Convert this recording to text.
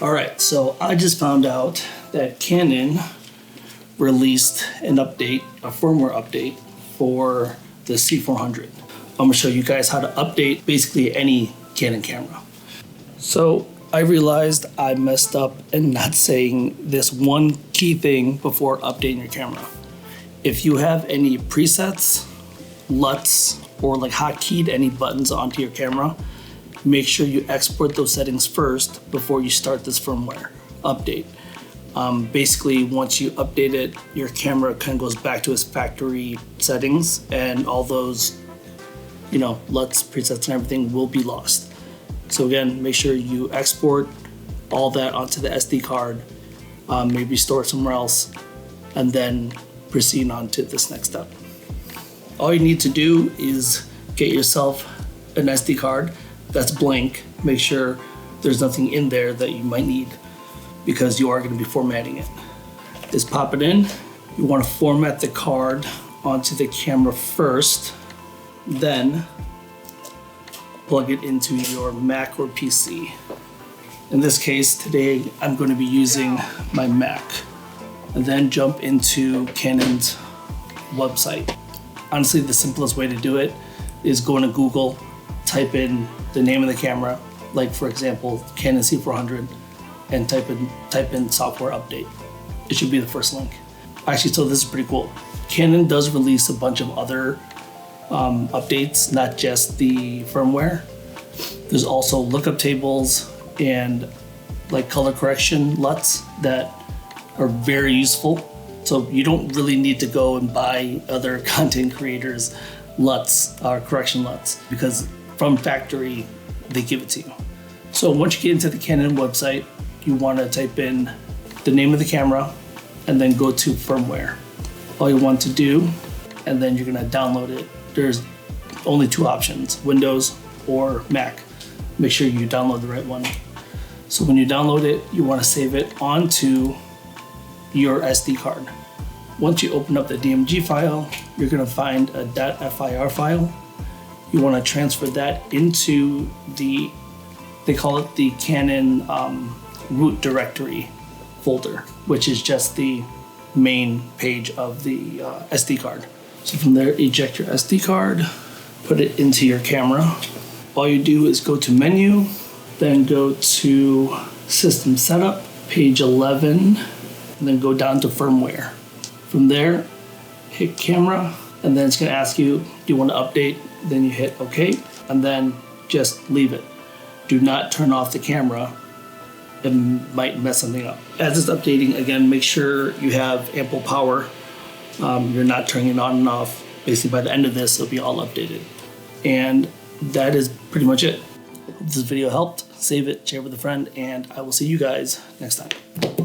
Alright, so I just found out that Canon released an update, a firmware update for the C400. I'm going to show you guys how to update basically any Canon camera. So I realized I messed up in not saying this one key thing before updating your camera. If you have any presets, LUTs, or like hotkeyed any buttons onto your camera, make sure you export those settings first before you start this firmware update. Basically, once you update it, your camera kind of goes back to its factory settings, and all those, LUTs, presets, and everything will be lost. So again, make sure you export all that onto the SD card, maybe store it somewhere else, and then proceed on to this next step. All you need to do is get yourself an SD card that's blank. Make sure there's nothing in there that you might need, because you are going to be formatting it. Just pop it in. You want to format the card onto the camera first, then plug it into your Mac or PC. In this case, today I'm going to be using my Mac, and then jump into Canon's website. Honestly, the simplest way to do it is go into Google, type in the name of the camera, like for example, Canon C400, and type in software update. It should be the first link. Actually, so this is pretty cool. Canon does release a bunch of other updates, not just the firmware. There's also lookup tables and like color correction LUTs that are very useful. So you don't really need to go and buy other content creators' LUTs or correction LUTs, because from factory, they give it to you. So once you get into the Canon website, you want to type in the name of the camera and then go to firmware. All you want to do, and then you're going to download it. There's only two options, Windows or Mac. Make sure you download the right one. So when you download it, you want to save it onto your SD card. Once you open up the DMG file, you're going to find a .fir file. You want to transfer that into they call it the Canon root directory folder, which is just the main page of the SD card. So from there, eject your SD card, put it into your camera. All you do is go to menu, then go to system setup, page 11, and then go down to firmware. From there, hit camera, and then it's going to ask you, do you want to update? Then you hit OK, and then just leave it. Do not turn off the camera. It might mess something up. As it's updating, again, make sure you have ample power. You're not turning it on and off. Basically, by the end of this, it'll be all updated. And that is pretty much it. Hope this video helped. Save it, share with a friend, and I will see you guys next time.